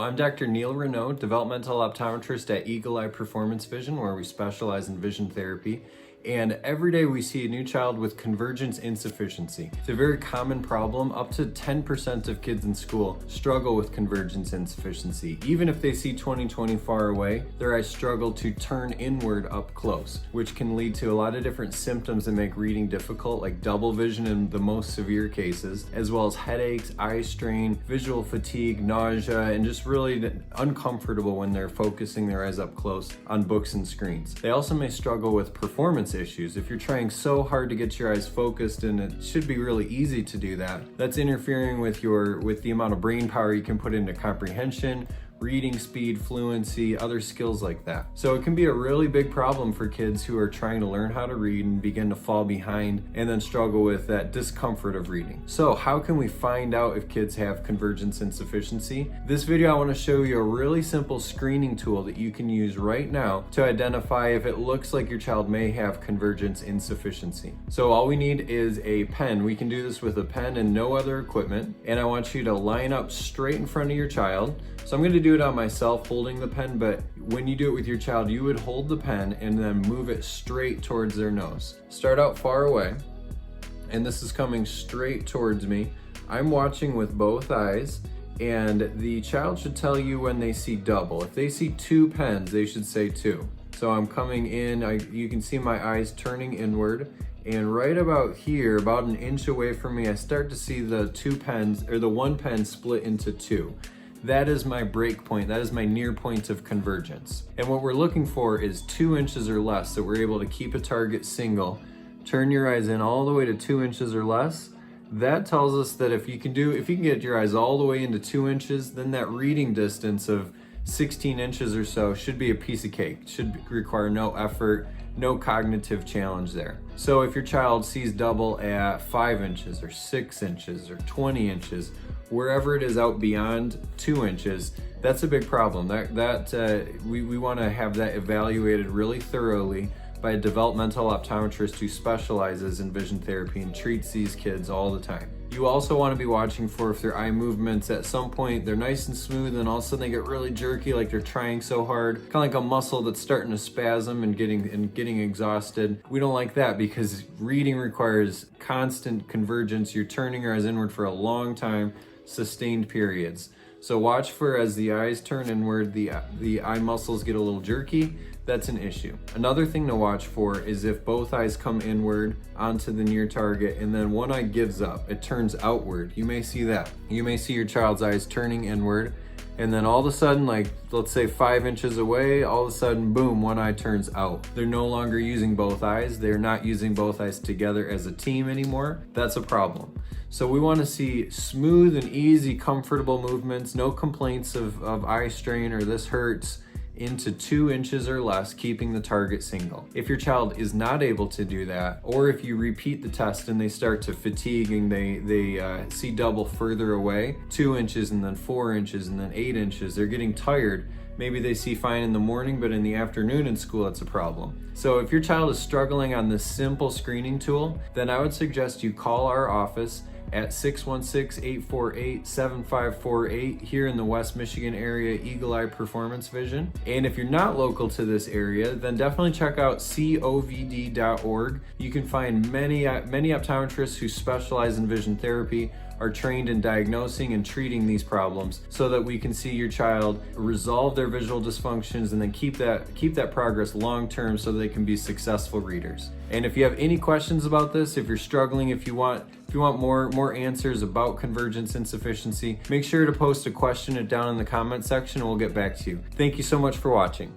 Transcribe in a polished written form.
I'm Dr. Neil Renaud, developmental optometrist at Eagle Eye Performance Vision, where we specialize in vision therapy. And every day we see a new child with convergence insufficiency. It's a very common problem. Up to 10% of kids in school struggle with convergence insufficiency. Even if they see 20/20 far away, their eyes struggle to turn inward up close, which can lead to a lot of different symptoms that make reading difficult, like double vision in the most severe cases, as well as headaches, eye strain, visual fatigue, nausea, and just really uncomfortable when they're focusing their eyes up close on books and screens. They also may struggle with performance issues. If you're trying so hard to get your eyes focused, and it should be really easy to do that, that's interfering with the amount of brain power you can put into comprehension, reading speed, fluency, other skills like that. So it can be a really big problem for kids who are trying to learn how to read and begin to fall behind and then struggle with that discomfort of reading. So how can we find out if kids have convergence insufficiency? This video I want to show you a really simple screening tool that you can use right now to identify if it looks like your child may have convergence insufficiency. So all we need is a pen. We can do this with a pen and no other equipment. And I want you to line up straight in front of your child. So I'm going to do it on myself holding the pen, but when you do it with your child, you would hold the pen and then move it straight towards their nose. Start out far away, and this is coming straight towards me. I'm watching with both eyes, and the child should tell you when they see double. If they see two pens, they should say two. So I'm coming in, you can see my eyes turning inward, and right about here, about an inch away from me, I start to see the two pens, or the one pen split into two. That is my break point. That is my near point of convergence. And what we're looking for is 2 inches or less, so we're able to keep a target single. Turn your eyes in all the way to 2 inches or less. That tells us that if you can get your eyes all the way into 2 inches, then that reading distance of 16 inches or so should be a piece of cake. It should require no effort, no cognitive challenge there. So if your child sees double at 5 inches or 6 inches or 20 inches, wherever it is out beyond 2 inches, that's a big problem. We want to have that evaluated really thoroughly by a developmental optometrist who specializes in vision therapy and treats these kids all the time. You also want to be watching for if their eye movements at some point they're nice and smooth and all of a sudden they get really jerky, like they're trying so hard, kind of like a muscle that's starting to spasm and getting exhausted. We don't like that because reading requires constant convergence. You're turning your eyes inward for a long time, sustained periods. So watch for as the eyes turn inward, the eye muscles get a little jerky. That's an issue. Another thing to watch for is if both eyes come inward onto the near target and then one eye gives up, it turns outward. You may see that. You may see your child's eyes turning inward, and then all of a sudden, like let's say 5 inches away, all of a sudden, boom, one eye turns out. They're no longer using both eyes. They're not using both eyes together as a team anymore. That's a problem. So we want to see smooth and easy, comfortable movements, no complaints of eye strain or this hurts, into 2 inches or less, keeping the target single. If your child is not able to do that, or if you repeat the test and they start to fatigue and they see double further away, 2 inches and then 4 inches and then 8 inches, they're getting tired. Maybe they see fine in the morning, but in the afternoon in school, it's a problem. So if your child is struggling on this simple screening tool, then I would suggest you call our office at 616-848-7548 here in the West Michigan area, Eagle Eye Performance Vision. And if you're not local to this area, then definitely check out covd.org. You can find many optometrists who specialize in vision therapy, are trained in diagnosing and treating these problems so that we can see your child resolve their visual dysfunctions and then keep that progress long term so they can be successful readers. And if you have any questions about this, if you're struggling, if you want more answers about convergence insufficiency, make sure to post a question down in the comment section and we'll get back to you. Thank you so much for watching.